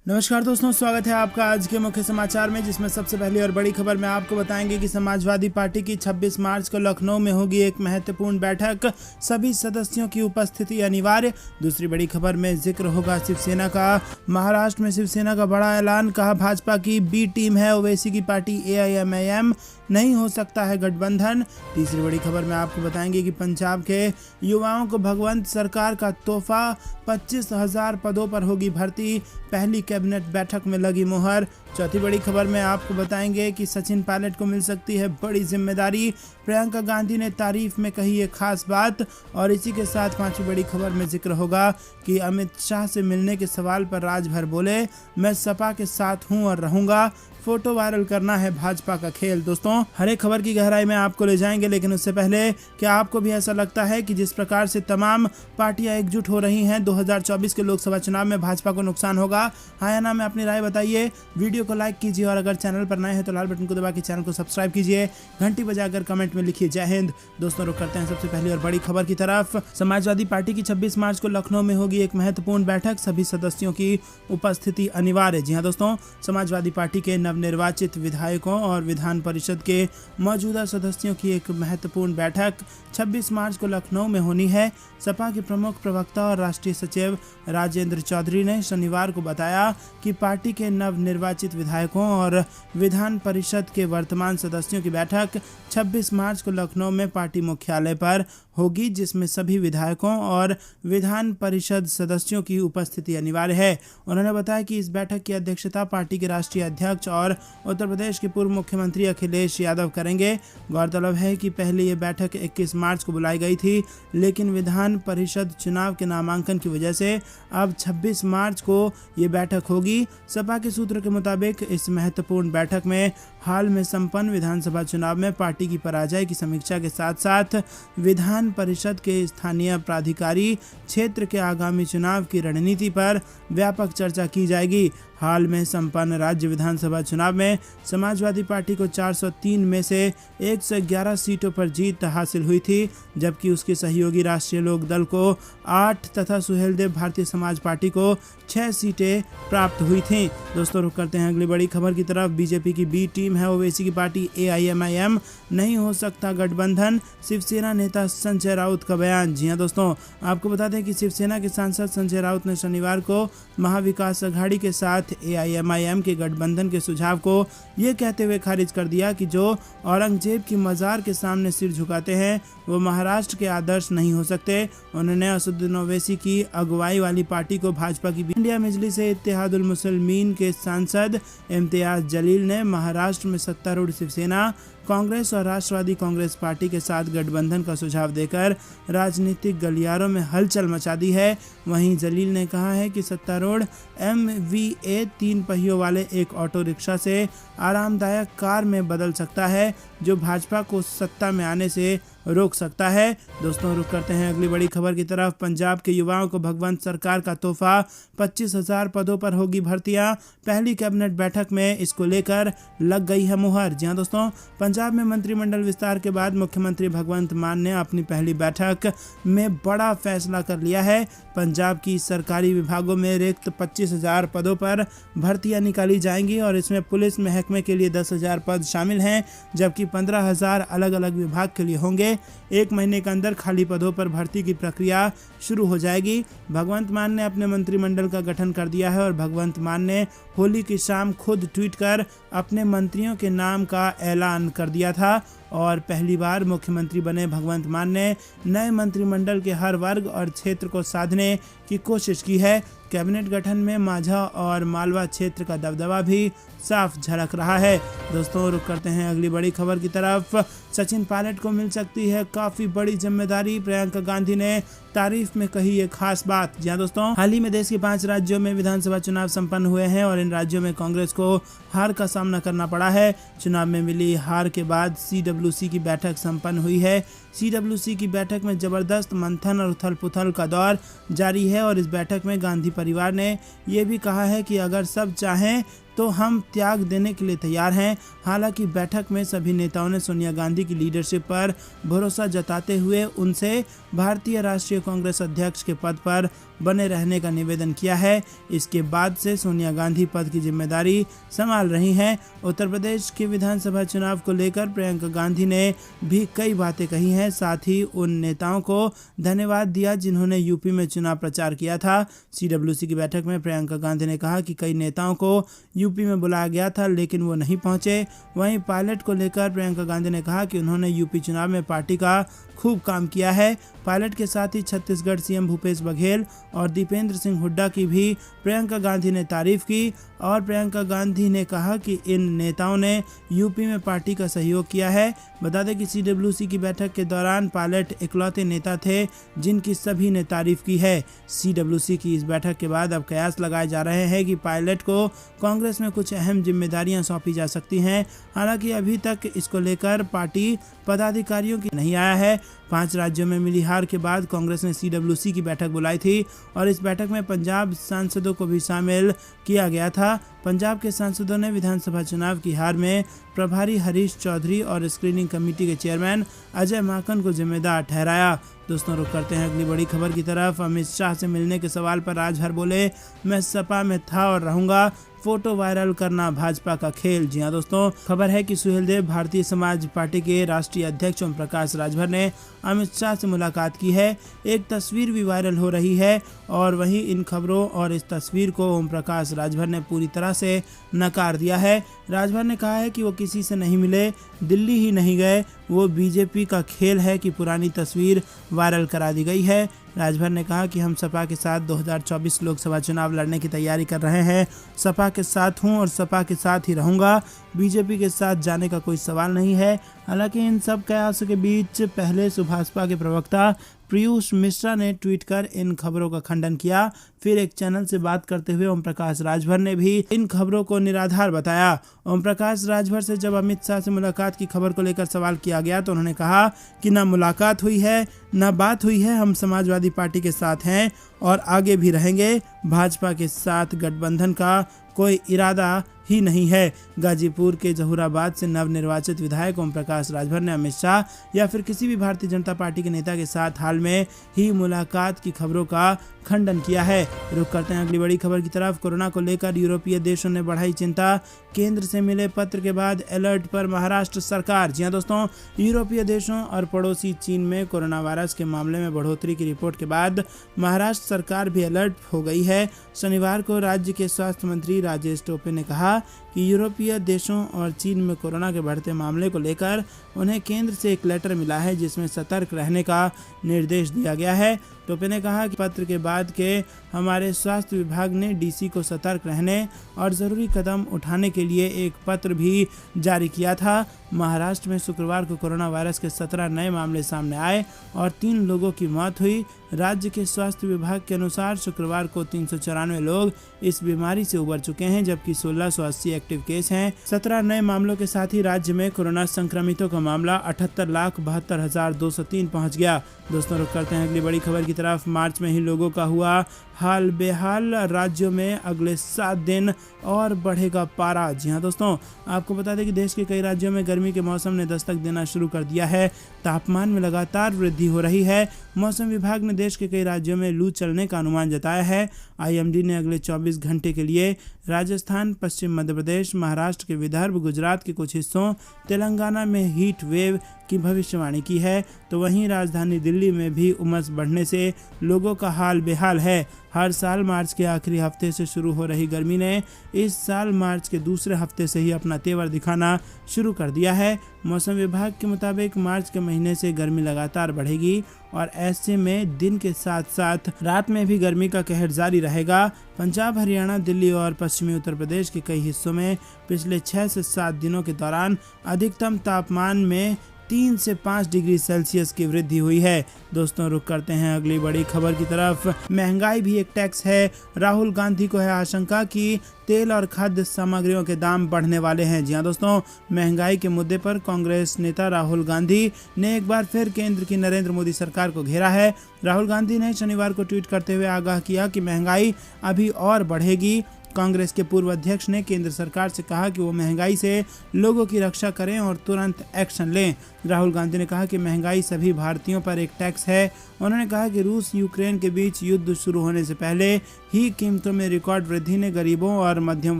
नमस्कार दोस्तों, स्वागत है आपका आज के मुख्य समाचार में, जिसमें सबसे पहली और बड़ी खबर में आपको बताएंगे कि समाजवादी पार्टी की 26 मार्च को लखनऊ में होगी एक महत्वपूर्ण बैठक, सभी सदस्यों की उपस्थिति अनिवार्य। दूसरी बड़ी खबर में जिक्र होगा शिवसेना का। महाराष्ट्र में शिवसेना का बड़ा ऐलान, कहा भाजपा की बी टीम है ओवैसी की पार्टी AIMIM, नहीं हो सकता है गठबंधन। तीसरी बड़ी खबर में आपको बताएंगे कि पंजाब के युवाओं को भगवंत सरकार का तोहफा, 25,000 पदों पर होगी भर्ती, पहली कैबिनेट बैठक में लगी मुहर। चौथी बड़ी खबर में आपको बताएंगे कि सचिन पायलट को मिल सकती है बड़ी जिम्मेदारी, प्रियंका गांधी ने तारीफ में कही ये खास बात। और इसी के साथ पांचवी बड़ी खबर में जिक्र होगा कि अमित शाह से मिलने के सवाल पर राजभर बोले, मैं सपा के साथ हूं और रहूंगा, फोटो वायरल करना है भाजपा का खेल। दोस्तों, हर एक खबर की गहराई में आपको ले जाएंगे, लेकिन उससे पहले क्या आपको भी ऐसा लगता है कि जिस प्रकार से तमाम पार्टियां एकजुट हो रही हैं 2024 के लोकसभा चुनाव में भाजपा को नुकसान होगा? हाँ या ना में अपनी राय बताइए। वीडियो को लाइक कीजिए और अगर चैनल पर नए हैं तो लाल बटन को दबा के चैनल को सब्सक्राइब कीजिए, घंटी बजाकर कमेंट में लिखिए जय हिंद। दोस्तों, रुक करते हैं सबसे पहली और बड़ी खबर की तरफ। समाजवादी पार्टी की 26 मार्च को लखनऊ में होगी एक महत्वपूर्ण बैठक, सभी सदस्यों की उपस्थिति अनिवार्य। जी हाँ दोस्तों, समाजवादी पार्टी के नवनिर्वाचित विधायकों और विधान परिषद के मौजूदा सदस्यों की एक महत्वपूर्ण बैठक 26 मार्च को लखनऊ में होनी है। सपा के प्रमुख प्रवक्ता और राष्ट्रीय सचिव राजेंद्र चौधरी ने शनिवार को बताया कि पार्टी के नवनिर्वाचित विधायकों और विधान परिषद के वर्तमान सदस्यों की बैठक 26 मार्च को लखनऊ में पार्टी मुख्यालय पर होगी, जिसमें सभी विधायकों और विधान परिषद सदस्यों की उपस्थिति अनिवार्य है। उन्होंने बताया कि इस बैठक की अध्यक्षता पार्टी के राष्ट्रीय अध्यक्ष और उत्तर प्रदेश के पूर्व मुख्यमंत्री अखिलेश यादव करेंगे। गौरतलब है कि पहले ये बैठक 21 मार्च को बुलाई गई थी, लेकिन विधान परिषद चुनाव के नामांकन की वजह से अब 26 मार्च को ये बैठक होगी। सपा के सूत्रों के मुताबिक इस महत्वपूर्ण बैठक में हाल में संपन्न विधानसभा चुनाव में पार्टी की पराजय की समीक्षा के साथ साथ विधान परिषद के स्थानीय प्राधिकारी क्षेत्र के आगामी चुनाव की रणनीति पर व्यापक चर्चा की जाएगी। हाल में संपन्न राज्य विधानसभा चुनाव में समाजवादी पार्टी को 403 में से 111 सीटों पर जीत हासिल हुई थी, जबकि उसके सहयोगी राष्ट्रीय लोक दल को 8 तथा सुहेलदेव भारतीय समाज पार्टी को 6 सीटें प्राप्त हुई थीं। दोस्तों, रुक करते हैं अगली बड़ी खबर की तरफ। बीजेपी की बी टीम है ओवैसी की पार्टी AIMIM, नहीं हो सकता गठबंधन, शिवसेना नेता संजय राउत का बयान। जी हाँ दोस्तों, आपको बता दें कि शिवसेना के सांसद संजय राउत ने शनिवार को महाविकास अघाड़ी के साथ AIMIM के गठबंधन के सुझाव को ये कहते हुए खारिज कर दिया कि जो औरंगजेब की मजार के सामने सिर झुकाते हैं वो महाराष्ट्र के आदर्श नहीं हो सकते। उन्होंने असदुद्दीन ओवैसी की अगुवाई वाली पार्टी को भाजपा की इंडिया मजलिस से इत्तेहादुल मुसलमीन के सांसद इम्तियाज जलील ने महाराष्ट्र में सत्तारूढ़ शिवसेना, कांग्रेस और राष्ट्रवादी कांग्रेस पार्टी के साथ गठबंधन का सुझाव देकर राजनीतिक गलियारों में हलचल मचा दी है। वहीं जलील ने कहा है कि सत्तारूढ़ MVA 3 पहियों वाले एक ऑटो रिक्शा से आरामदायक कार में बदल सकता है, जो भाजपा को सत्ता में आने से रोक सकता है। दोस्तों, रुक करते हैं अगली बड़ी खबर की तरफ। पंजाब के युवाओं को भगवंत सरकार का तोहफा, 25,000 पदों पर होगी भर्तियां, पहली कैबिनेट बैठक में इसको लेकर लग गई है मुहर। जी हाँ दोस्तों, पंजाब में मंत्रिमंडल विस्तार के बाद मुख्यमंत्री भगवंत मान ने अपनी पहली बैठक में बड़ा फैसला कर लिया है। पंजाब की सरकारी विभागों में रिक्त 25,000 पदों पर भर्तियां निकाली जाएंगी और इसमें पुलिस महकमे के लिए 10,000 पद शामिल हैं, जबकि 15,000 अलग अलग विभाग के लिए होंगे। 1 महीने के अंदर खाली पदों पर भर्ती की प्रक्रिया शुरू हो जाएगी। भगवंत मान ने अपने मंत्रिमंडल का गठन कर दिया है और भगवंत मान ने होली की शाम खुद ट्वीट कर अपने मंत्रियों के नाम का ऐलान कर दिया था और पहली बार मुख्यमंत्री बने भगवंत मान ने नए मंत्रिमंडल के हर वर्ग और क्षेत्र को साधने की कोशिश की है। कैबिनेट गठन में माझा और मालवा क्षेत्र का दबदबा भी साफ झलक रहा है। दोस्तों, रुक करते हैं अगली बड़ी खबर की तरफ। सचिन पायलट को मिल सकती है काफी बड़ी जिम्मेदारी, प्रियंका गांधी ने तारीफ में कही ये खास बात। जी हाँ दोस्तों, हाल ही में देश के 5 राज्यों में विधानसभा चुनाव संपन्न हुए हैं और इन राज्यों में कांग्रेस को हार का सामना करना पड़ा है। चुनाव में मिली हार के बाद CWC की बैठक संपन्न हुई है। CWC की बैठक में जबरदस्त मंथन और उथल पुथल का दौर जारी है और इस बैठक में गांधी परिवार ने यह भी कहा है कि अगर सब चाहें तो हम त्याग देने के लिए तैयार हैं। हालांकि बैठक में सभी नेताओं ने सोनिया गांधी की लीडरशिप पर भरोसा जताते हुए उनसे भारतीय राष्ट्रीय कांग्रेस अध्यक्ष के पद पर बने रहने का निवेदन किया है। इसके बाद से सोनिया गांधी पद की जिम्मेदारी संभाल रही हैं। उत्तर प्रदेश के विधानसभा चुनाव को लेकर प्रियंका गांधी ने भी कई बातें कही हैं। साथ ही उन नेताओं को धन्यवाद दिया जिन्होंने यूपी में चुनाव प्रचार किया था। सीडब्ल्यूसी की बैठक में प्रियंका गांधी ने कहा कि कई नेताओं को यूपी में बुलाया गया था लेकिन वो नहीं पहुंचे। वहीं पायलट को लेकर प्रियंका गांधी ने कहा कि उन्होंने यूपी चुनाव में पार्टी का खूब काम किया है। पायलट के साथ ही छत्तीसगढ़ सीएम भूपेश बघेल और दीपेंद्र सिंह हुड्डा की भी प्रियंका गांधी ने तारीफ की और प्रियंका गांधी ने कहा कि इन नेताओं ने यूपी में पार्टी का सहयोग किया है। बता दें कि सीडब्ल्यूसी की बैठक के दौरान पायलट इकलौते नेता थे जिनकी सभी ने तारीफ की है। सीडब्ल्यूसी की इस बैठक के बाद अब कयास लगाए जा रहे हैं कि पायलट को कांग्रेस में कुछ अहम जिम्मेदारियां सौंपी जा सकती हैं। हालांकि अभी तक इसको लेकर पार्टी पदाधिकारियों की नहीं आया है। 5 राज्यों में मिली हार के बाद कांग्रेस ने सीडब्ल्यूसी की बैठक बुलाई थी और इस बैठक में पंजाब सांसदों को भी शामिल किया गया था। पंजाब के सांसदों ने विधानसभा चुनाव की हार में प्रभारी हरीश चौधरी और स्क्रीनिंग कमेटी के चेयरमैन अजय माकन को जिम्मेदार ठहराया। दोस्तों रुक करते हैं अगली बड़ी खबर की तरफ। अमित शाह से मिलने के सवाल पर राजभर बोले, मैं सपा में था और रहूंगा, फोटो वायरल करना भाजपा का खेल। जी हां दोस्तों, खबर है कि सुहेलदेव भारतीय समाज पार्टी के राष्ट्रीय अध्यक्ष ओम प्रकाश राजभर ने अमित शाह से मुलाकात की है। एक तस्वीर भी वायरल हो रही है और वहीं इन खबरों और इस तस्वीर को ओम प्रकाश राजभर ने पूरी तरह से नकार दिया है। राजभर ने कहा है कि वो किसी से नहीं मिले, दिल्ली ही नहीं गए, वो बीजेपी का खेल है कि पुरानी तस्वीर वायरल करा दी गई है। राजभर ने कहा कि हम सपा के साथ 2024 लोकसभा चुनाव लड़ने की तैयारी कर रहे हैं। सपा के साथ हूं और सपा के साथ ही रहूंगा, बीजेपी के साथ जाने का कोई सवाल नहीं है। हालांकि इन सब कयासों के बीच पहले सुभाषपा के प्रवक्ता पीयूष मिश्रा ने ट्वीट कर इन खबरों का खंडन किया। फिर एक चैनल से बात करते हुए ओम प्रकाश राजभर ने भी इन खबरों को निराधार बताया। ओम प्रकाश राजभर से जब अमित शाह से मुलाकात की खबर को लेकर सवाल किया गया तो उन्होंने कहा कि ना मुलाकात हुई है ना बात हुई है, हम समाजवादी पार्टी के साथ हैं और आगे भी रहेंगे। भाजपा के साथ गठबंधन का कोई इरादा ही नहीं है। गाजीपुर के जहूराबाद से नवनिर्वाचित विधायक ओम प्रकाश राजभर ने अमित शाह या फिर किसी भी भारतीय जनता पार्टी के नेता के साथ हाल में ही मुलाकात की खबरों का खंडन किया है। रुक करते हैं अगली बड़ी खबर की तरफ। कोरोना को लेकर यूरोपीय देशों ने बढ़ाई चिंता, केंद्र से मिले पत्र के बाद अलर्ट पर महाराष्ट्र सरकार। जी हां दोस्तों, यूरोपीय देशों और पड़ोसी चीन में कोरोना वायरस के मामले में बढ़ोतरी की रिपोर्ट के बाद महाराष्ट्र सरकार भी अलर्ट हो गई है। शनिवार को राज्य के स्वास्थ्य मंत्री राजेश टोपे ने कहा कि यूरोपीय देशों और चीन में कोरोना के बढ़ते मामले को लेकर उन्हें केंद्र से एक लेटर मिला है जिसमें सतर्क रहने का निर्देश दिया गया है। टोपे ने कहा कि पत्र के बाद के हमारे स्वास्थ्य विभाग ने डीसी को सतर्क रहने और ज़रूरी कदम उठाने के लिए एक पत्र भी जारी किया था। महाराष्ट्र में शुक्रवार को कोरोना वायरस के 17 नए मामले सामने आए और 3 लोगों की मौत हुई। राज्य के स्वास्थ्य विभाग के अनुसार शुक्रवार को 394 लोग इस बीमारी से उबर चुके हैं जबकि 1680 एक्टिव केस हैं। 17 नए मामलों के साथ ही राज्य में कोरोना संक्रमितों का मामला 78,72,203 पहुंच गया। दोस्तों रुक करते हैं अगली बड़ी खबर की तरफ। मार्च में ही लोगों का हुआ हाल बेहाल, राज्यों में अगले 7 दिन और बढ़ेगा पारा। जी हां दोस्तों, आपको बता दें कि देश के कई राज्यों में गर्मी के मौसम ने दस्तक देना शुरू कर दिया है। तापमान में लगातार वृद्धि हो रही है। मौसम विभाग ने देश के कई राज्यों में लू चलने का अनुमान जताया है। आईएमडी ने अगले 24 घंटे के लिए राजस्थान, पश्चिम मध्य प्रदेश, महाराष्ट्र के विदर्भ, गुजरात के कुछ हिस्सों, तेलंगाना में हीट वेव की भविष्यवाणी की है। तो वहीं राजधानी दिल्ली में भी उमस बढ़ने से लोगों का हाल बेहाल है। हर साल मार्च के आखिरी हफ्ते से शुरू हो रही गर्मी ने इस साल मार्च के दूसरे हफ्ते से ही अपना तेवर दिखाना शुरू कर दिया है। मौसम विभाग के मुताबिक मार्च के महीने से गर्मी लगातार बढ़ेगी और ऐसे में दिन के साथ साथ रात में भी गर्मी का कहर जारी रहेगा। पंजाब, हरियाणा, दिल्ली और पश्चिमी उत्तर प्रदेश के कई हिस्सों में पिछले 6 से 7 दिनों के दौरान अधिकतम तापमान में 3 से 5 डिग्री सेल्सियस की वृद्धि हुई है। दोस्तों रुक करते हैं अगली बड़ी खबर की तरफ। महंगाई भी एक टैक्स है। राहुल गांधी को है आशंका कि तेल और खाद्य सामग्रियों के दाम बढ़ने वाले हैं। जी हां दोस्तों, महंगाई के मुद्दे पर कांग्रेस नेता राहुल गांधी ने एक बार फिर केंद्र की नरेंद्र मोदी सरकार को घेरा है। राहुल गांधी ने शनिवार को ट्वीट करते हुए आगाह किया कि महंगाई अभी और बढ़ेगी। कांग्रेस के पूर्व अध्यक्ष ने केंद्र सरकार से कहा कि वो महंगाई से लोगों की रक्षा करें और तुरंत एक्शन लें। राहुल गांधी ने कहा कि महंगाई सभी भारतीयों पर एक टैक्स है। उन्होंने कहा कि रूस यूक्रेन के बीच युद्ध शुरू होने से पहले ही कीमतों में रिकॉर्ड वृद्धि ने गरीबों और मध्यम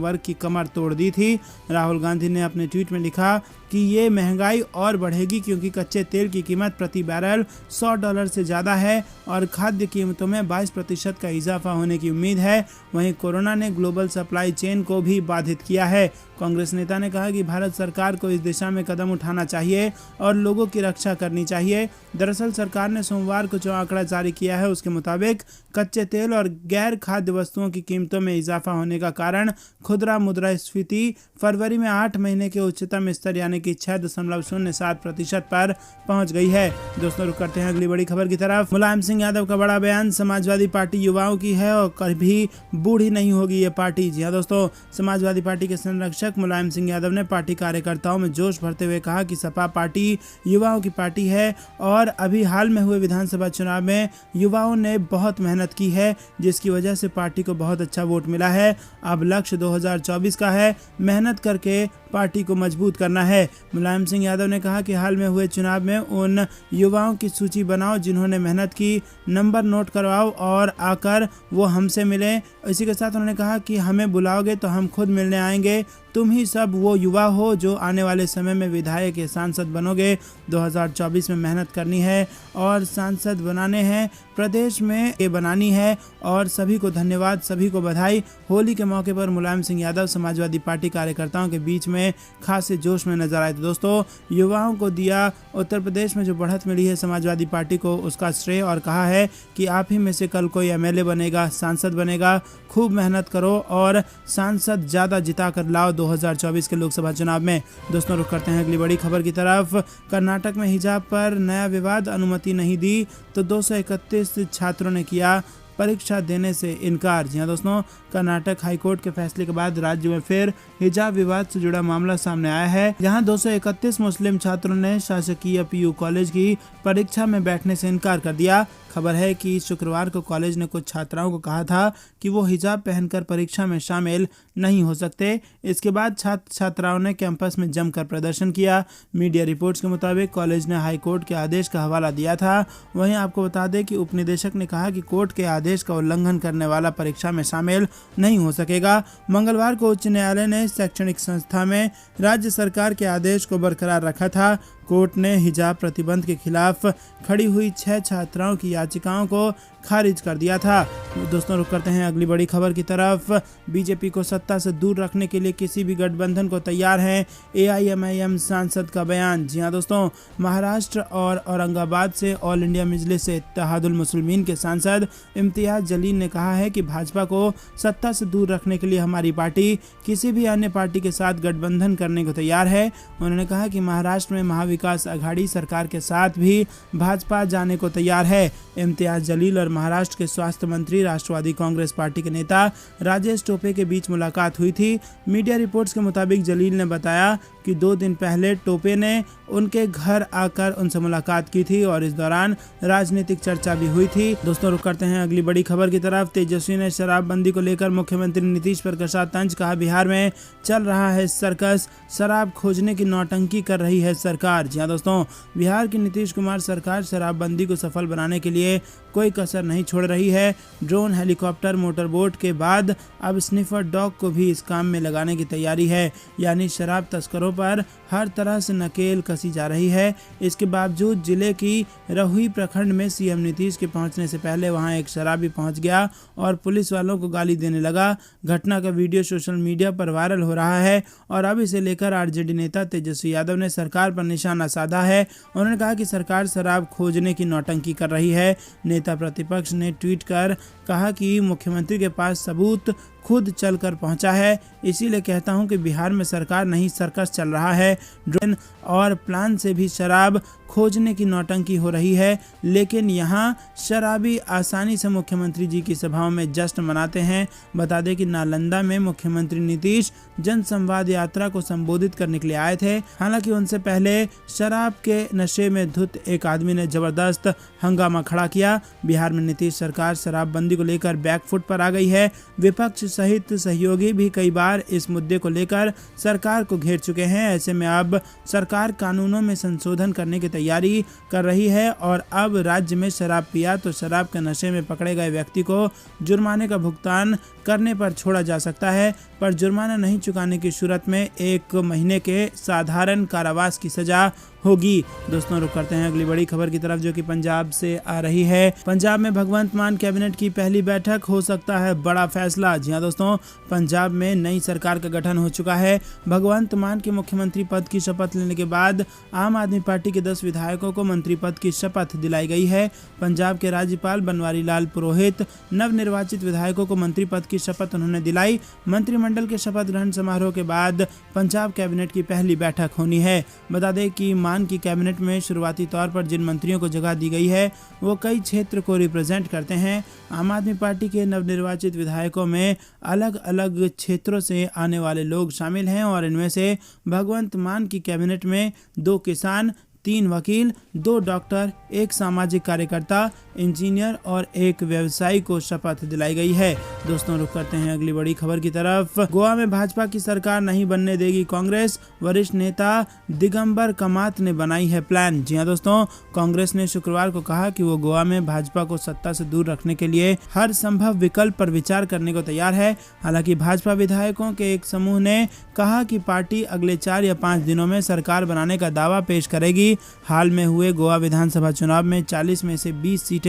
वर्ग की कमर तोड़ दी थी। राहुल गांधी ने अपने ट्वीट में लिखा कि ये महंगाई और बढ़ेगी क्योंकि कच्चे तेल की कीमत प्रति बैरल $100 से ज़्यादा है और खाद्य कीमतों में 22% का इजाफा होने की उम्मीद है। वहीं कोरोना ने ग्लोबल सप्लाई चेन को भी बाधित किया है। कांग्रेस नेता ने कहा कि भारत सरकार को इस दिशा में कदम उठाना चाहिए और लोगों की रक्षा करनी चाहिए। दरअसल सरकार ने सोमवार को जो आंकड़ा जारी किया है उसके मुताबिक कच्चे तेल और गैर खाद्य वस्तुओं की कीमतों में इजाफा होने का कारण खुदरा मुद्रास्फीति फरवरी में 8 महीने के उच्चतम स्तर यानी कि 6.07% पर पहुंच गई है। दोस्तों रुक करते हैं अगली बड़ी खबर की तरफ। मुलायम सिंह यादव का बड़ा बयान, समाजवादी पार्टी युवाओं की है और कभी बूढ़ी नहीं होगी ये पार्टी। जी हाँ दोस्तों, समाजवादी पार्टी के संरक्षक मुलायम सिंह यादव ने पार्टी कार्यकर्ताओं में जोश भरते हुए कहा कि सपा पार्टी युवाओं की पार्टी है और अभी हाल में हुए विधानसभा चुनाव में युवाओं ने बहुत मेहनत की है जिसकी वजह से पार्टी को बहुत अच्छा वोट मिला है। अब लक्ष्य 2024 का है, मेहनत करके पार्टी को मजबूत करना है। मुलायम सिंह यादव ने कहा कि हाल में हुए चुनाव में उन युवाओं की सूची बनाओ जिन्होंने मेहनत की, नंबर नोट करवाओ और आकर वो हमसे मिले। इसी के साथ उन्होंने कहा कि हमें बुलाओगे तो हम खुद मिलने आएंगे। तुम ही सब वो युवा हो जो आने वाले समय में विधायक या सांसद बनोगे। 2024 में मेहनत करनी है और सांसद बनाने हैं, प्रदेश में ये बनानी है। और सभी को धन्यवाद, सभी को बधाई। होली के मौके पर मुलायम सिंह यादव समाजवादी पार्टी कार्यकर्ताओं के बीच में खासे जोश में नजर आए। तो दोस्तों, युवाओं को दिया उत्तर प्रदेश में जो बढ़त मिली है समाजवादी पार्टी को, उसका श्रेय और कहा है कि आप ही में से कल कोई एमएलए बनेगा, सांसद बनेगा। खूब मेहनत करो और सांसद ज़्यादा जिता कर लाओ 2024 के लोकसभा चुनाव में। दोस्तों रुख करते हैं अगली बड़ी खबर की तरफ। कर्नाटक में हिजाब पर नया विवाद, अनुमति नहीं दी तो 231 छात्रों ने किया परीक्षा देने से इनकार। जी हाँ दोस्तों, कर्नाटक हाईकोर्ट के फैसले के बाद राज्य में फिर हिजाब विवाद से जुड़ा मामला सामने आया है। यहाँ 231 मुस्लिम छात्रों ने शासकीय पीयू कॉलेज की परीक्षा में बैठने से इनकार कर दिया। खबर है कि शुक्रवार को कॉलेज ने कुछ छात्राओं को कहा था कि वो हिजाब पहनकर परीक्षा में शामिल नहीं हो सकते। इसके बाद छात्र छात्राओं ने कैंपस में जमकर प्रदर्शन किया। मीडिया रिपोर्ट्स के मुताबिक कॉलेज ने हाईकोर्ट के आदेश का हवाला दिया था। वहीं आपको बता दें कि उपनिदेशक ने कहा कि कोर्ट के आदेश का उल्लंघन करने वाला परीक्षा में शामिल नहीं हो सकेगा। मंगलवार को उच्च न्यायालय ने शैक्षणिक संस्था में राज्य सरकार के आदेश को बरकरार रखा था। कोर्ट ने हिजाब प्रतिबंध के खिलाफ खड़ी हुई 6 छात्राओं की याचिकाओं को खारिज कर दिया था। दोस्तों रुक करते हैं अगली बड़ी खबर की तरफ। बीजेपी को सत्ता से दूर रखने के लिए किसी भी गठबंधन को तैयार है, एआईएमआईएम सांसद का बयान। जी हाँ दोस्तों, महाराष्ट्र और औरंगाबाद से ऑल इंडिया मजलिस इत्तेहादुल मुस्लिमीन के सांसद इम्तियाज जलील ने कहा है कि भाजपा को सत्ता से दूर रखने के लिए हमारी पार्टी किसी भी अन्य पार्टी के साथ गठबंधन करने को तैयार है। उन्होंने कहा कि महाराष्ट्र में महाविकास आघाड़ी सरकार के साथ भी भाजपा जाने को तैयार है। इम्तियाज जलील और महाराष्ट्र के स्वास्थ्य मंत्री राष्ट्रवादी कांग्रेस पार्टी के नेता राजेश टोपे के बीच मुलाकात हुई थी। मीडिया रिपोर्ट्स के मुताबिक जलील ने बताया कि 2 दिन पहले टोपे ने उनके घर आकर उनसे मुलाकात की थी और इस दौरान राजनीतिक चर्चा भी हुई थी। दोस्तों रुक करते हैं अगली बड़ी खबर की तरफ। तेजस्वी ने शराबबंदी को लेकर मुख्यमंत्री नीतीश पर कसा तंज, कहा बिहार में चल रहा है सर्कस, शराब खोजने की नौटंकी कर रही है सरकार। जी हाँ दोस्तों, बिहार की नीतीश कुमार सरकार शराबबंदी को सफल बनाने के लिए कोई कसर नहीं छोड़ रही है। ड्रोन, हेलीकॉप्टर, मोटरबोट के बाद अब स्निफर डॉग को भी इस काम में लगाने की तैयारी है। यानी शराब तस्करों पर हर तरह से नकेल कसी जा रही है। इसके बावजूद जिले की रहुई प्रखंड में सीएम नीतीश के पहुंचने से पहले वहां एक शराबी पहुंच गया और पुलिस वालों को गाली देने लगा। घटना का वीडियो सोशल मीडिया पर वायरल हो रहा है और अब इसे लेकर आरजेडी नेता तेजस्वी यादव ने सरकार पर निशाना साधा है। उन्होंने कहा कि सरकार शराब खोजने की नौटंकी कर रही है। नेता प्रतिपक्ष ने ट्वीट कर कहा कि मुख्यमंत्री के पास सबूत खुद चलकर पहुंचा है, इसीलिए कहता हूं कि बिहार में सरकार नहीं सर्कस चल रहा है। ड्रोन और प्लान से भी शराब खोजने की नौटंकी हो रही है, लेकिन यहां शराबी आसानी से मुख्यमंत्री जी की सभाओं में जश्न मनाते हैं। बता दें कि नालंदा में मुख्यमंत्री नीतीश जन संवाद यात्रा को संबोधित करने के लिए आए थे। हालांकि उनसे पहले शराब के नशे में धुत एक आदमी ने जबरदस्त हंगामा खड़ा किया। बिहार में नीतीश सरकार शराबबंदी को लेकर बैकफुट पर आ गई है। विपक्ष सहित सहयोगी भी कई बार इस मुद्दे को लेकर सरकार को घेर चुके हैं। ऐसे में अब सरकार कानूनों में संशोधन करने की तैयारी कर रही है और अब राज्य में शराब पिया तो शराब के नशे में पकड़े गए व्यक्ति को जुर्माने का भुगतान करने पर छोड़ा जा सकता है, पर जुर्माना नहीं चुकाने की सूरत में 1 महीने के साधारण कारावास की सजा होगी। दोस्तों, रुक करते हैं अगली बड़ी खबर की तरफ, जो कि पंजाब से आ रही है। पंजाब में भगवंत मान कैबिनेट की पहली बैठक, हो सकता है बड़ा फैसला। जी हां दोस्तों, पंजाब में नई सरकार का गठन हो चुका है। भगवंत मान के मुख्यमंत्री पद की शपथ लेने के बाद आम आदमी पार्टी के 10 विधायकों को मंत्री पद की शपथ दिलाई गई है। पंजाब के राज्यपाल बनवारी लाल पुरोहित नवनिर्वाचित विधायकों को मंत्री पद की शपथ उन्होंने दिलाई। मंत्रिमंडल के शपथ ग्रहण समारोह के बाद पंजाब कैबिनेट की पहली बैठक होनी है। बता दें कि मान की कैबिनेट में शुरुआती तौर पर जिन मंत्रियों को जगह दी गई है वो कई क्षेत्र को रिप्रेजेंट करते हैं। आम आदमी पार्टी के नवनिर्वाचित विधायकों में अलग अलग क्षेत्रों से आने वाले लोग शामिल हैं और इनमें से भगवंत मान की कैबिनेट में 2 किसान, 3 वकील, 2 डॉक्टर, 1 सामाजिक कार्यकर्ता, इंजीनियर और 1 व्यवसायी को शपथ दिलाई गई है। दोस्तों, रुक करते हैं अगली बड़ी खबर की तरफ। गोवा में भाजपा की सरकार नहीं बनने देगी कांग्रेस, वरिष्ठ नेता दिगंबर कामत ने बनाई है प्लान। जी हां दोस्तों, कांग्रेस ने शुक्रवार को कहा कि वो गोवा में भाजपा को सत्ता से दूर रखने के लिए हर संभव विकल्प पर विचार करने को तैयार है। हालांकि भाजपा विधायकों के एक समूह ने कहा कि पार्टी अगले 4 या 5 दिनों में सरकार बनाने का दावा पेश करेगी। हाल में हुए गोवा विधानसभा चुनाव में 40 में से 20 सीटें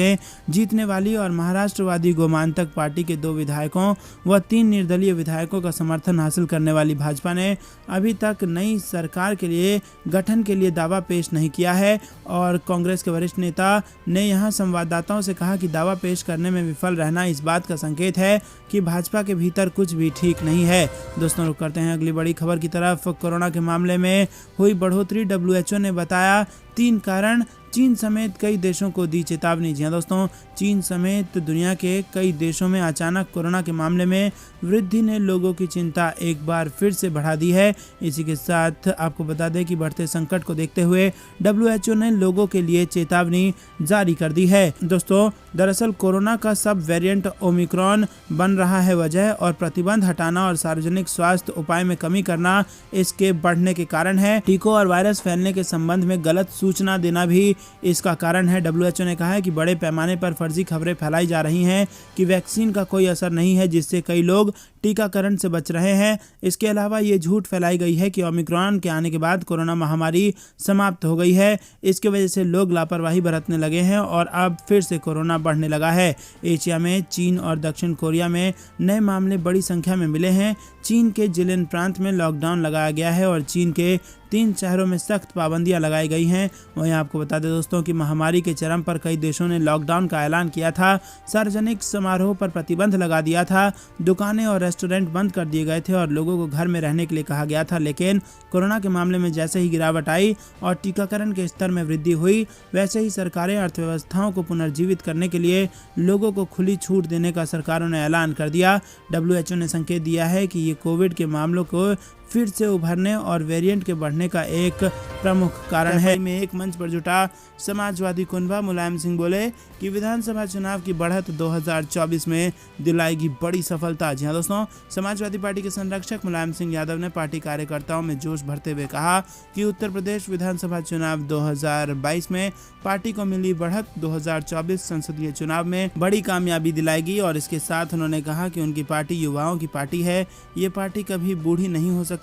जीतने वाली और महाराष्ट्रवादी गोमांतक पार्टी के 2 विधायकों व 3 निर्दलीय विधायकों का समर्थन हासिल करने वाली भाजपा ने अभी तक नई सरकार के लिए गठन के लिए दावा पेश नहीं किया है और कांग्रेस के वरिष्ठ नेता ने यहां संवाददाताओं से कहा कि दावा पेश करने में विफल रहना इस बात का संकेत है कि भाजपा के भीतर कुछ भी ठीक नहीं है। दोस्तों, रुक करते हैं अगली बड़ी खबर की तरफ। कोरोना के मामले में हुई बढ़ोतरी, WHO ने बताया 3 कारण, चीन समेत कई देशों को दी चेतावनी। जी हां दोस्तों, चीन समेत दुनिया के कई देशों में अचानक कोरोना के मामले में वृद्धि ने लोगों की चिंता एक बार फिर से बढ़ा दी है। इसी के साथ आपको बता दें कि बढ़ते संकट को देखते हुए WHO ने लोगों के लिए चेतावनी जारी कर दी है। दोस्तों, दरअसल कोरोना का सब वेरिएंट ओमिक्रॉन बन रहा है वजह, और प्रतिबंध हटाना और सार्वजनिक स्वास्थ्य उपाय में कमी करना इसके बढ़ने के कारण है। टीकों और वायरस फैलने के संबंध में गलत सूचना देना भी इसका कारण है। WHO ने कहा है कि बड़े पैमाने पर फर्जी खबरें फैलाई जा रही हैं कि वैक्सीन का कोई असर नहीं है, जिससे कई लोग टीकाकरण से बच रहे हैं। इसके अलावा ये झूठ फैलाई गई है कि ओमिक्रॉन के आने के बाद कोरोना महामारी समाप्त हो गई है। इसकी वजह से लोग लापरवाही बरतने लगे हैं और अब फिर से कोरोना बढ़ने लगा है। एशिया में चीन और दक्षिण कोरिया में नए मामले बड़ी संख्या में मिले हैं। चीन के जिलिन प्रांत में लॉकडाउन लगाया गया है और चीन के 3 शहरों में सख्त पाबंदियां लगाई गई हैं। वहीं आपको बता दें दोस्तों कि महामारी के चरम पर कई देशों ने लॉकडाउन का ऐलान किया था, सार्वजनिक समारोह पर प्रतिबंध लगा दिया था, दुकानें और रेस्टोरेंट बंद कर दिए गए थे और लोगों को घर में रहने के लिए कहा गया था। लेकिन कोरोना के मामले में जैसे ही गिरावट आई और टीकाकरण के स्तर में वृद्धि हुई, वैसे ही सरकारें अर्थव्यवस्थाओं को पुनर्जीवित करने के लिए लोगों को खुली छूट देने का सरकारों ने ऐलान कर दिया। WHO ने संकेत दिया है कि ये कोविड के मामलों को फिर से उभरने और वेरिएंट के बढ़ने का एक प्रमुख कारण है। में एक मंच पर जुटा समाजवादी कुनबा मुलायम सिंह बोले कि विधानसभा चुनाव की बढ़त 2024 में दिलाएगी बड़ी सफलता। जी हां दोस्तों, समाजवादी पार्टी के संरक्षक मुलायम सिंह यादव ने पार्टी कार्यकर्ताओं में जोश भरते हुए कहा कि उत्तर प्रदेश विधानसभा चुनाव 2022 में पार्टी को मिली बढ़त 2024 संसदीय चुनाव में बड़ी कामयाबी दिलाएगी। और इसके साथ उन्होंने कहा कि उनकी पार्टी युवाओं की पार्टी है, ये पार्टी कभी बूढ़ी नहीं हो सकती।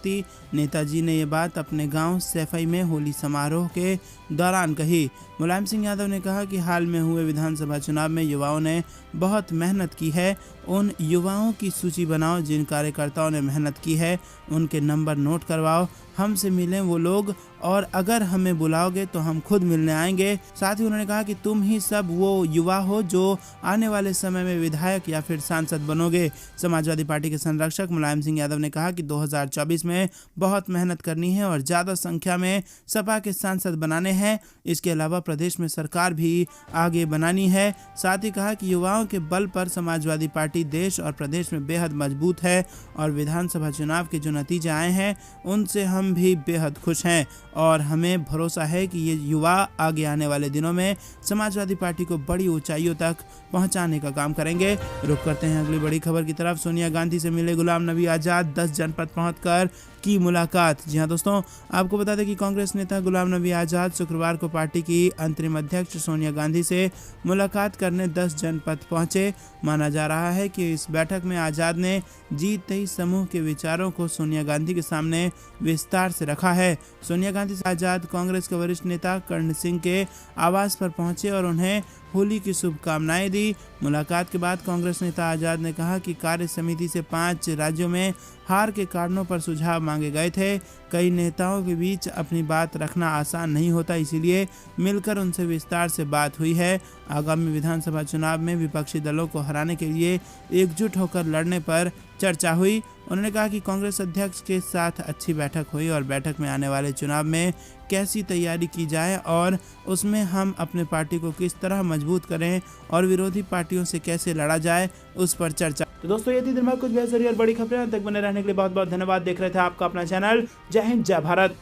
नेताजी ने ये बात अपने गांव सैफई में होली समारोह के दौरान कही। मुलायम सिंह यादव ने कहा कि हाल में हुए विधानसभा चुनाव में युवाओं ने बहुत मेहनत की है। उन युवाओं की सूची बनाओ जिन कार्यकर्ताओं ने मेहनत की है, उनके नंबर नोट करवाओ, हमसे मिलें वो लोग, और अगर हमें बुलाओगे तो हम खुद मिलने आएंगे। साथ ही उन्होंने कहा कि तुम ही सब वो युवा हो जो आने वाले समय में विधायक या फिर सांसद बनोगे। समाजवादी पार्टी के संरक्षक मुलायम सिंह यादव ने कहा कि 2024 में बहुत मेहनत करनी है और ज़्यादा संख्या में सपा के सांसद बनाने हैं। इसके अलावा प्रदेश में सरकार भी आगे बनानी है। साथ ही कहा कि युवाओं के बल पर समाजवादी पार्टी देश और प्रदेश में बेहद मजबूत है और विधानसभा चुनाव के जो नतीजे आए हैं उनसे हम भी बेहद खुश हैं और हमें भरोसा है कि ये युवा आगे आने वाले दिनों में समाजवादी पार्टी को बड़ी ऊंचाइयों तक पहुंचाने का काम करेंगे। रुक करते हैं अगली बड़ी खबर की तरफ। सोनिया गांधी से मिले गुलाम नबी आज़ाद, 10 जनपद पहुंचकर की मुलाकात। जी हां दोस्तों, आपको बता दें कि कांग्रेस नेता गुलाम नबी आज़ाद शुक्रवार को पार्टी की अंतरिम अध्यक्ष सोनिया गांधी से मुलाकात करने 10 जनपद पहुंचे। माना जा रहा है कि इस बैठक में आज़ाद ने G23 समूह के विचारों को सोनिया गांधी के सामने विस्तार से रखा है। सोनिया गांधी से आज़ाद कांग्रेस के वरिष्ठ नेता कर्ण सिंह के आवास पर पहुंचे और उन्हें होली की शुभकामनाएं दी। मुलाकात के बाद कांग्रेस नेता आज़ाद ने कहा कि कार्य समिति से 5 राज्यों में हार के कारणों पर सुझाव मांगे गए थे। कई नेताओं के बीच अपनी बात रखना आसान नहीं होता, इसीलिए मिलकर उनसे विस्तार से बात हुई है। आगामी विधानसभा चुनाव में विपक्षी दलों को हराने के लिए एकजुट होकर लड़ने पर चर्चा हुई। उन्होंने कहा कि कांग्रेस अध्यक्ष के साथ अच्छी बैठक हुई और बैठक में आने वाले चुनाव में कैसी तैयारी की जाए और उसमें हम अपने पार्टी को किस तरह मजबूत करें और विरोधी पार्टियों से कैसे लड़ा जाए, उस पर चर्चा। तो दोस्तों, ये थी दिन भर कुछ बेहतरीन और बड़ी खबरें। तक बने रहने के लिए बहुत बहुत धन्यवाद। देख रहे थे आपका अपना चैनल जय हिंद जय भारत।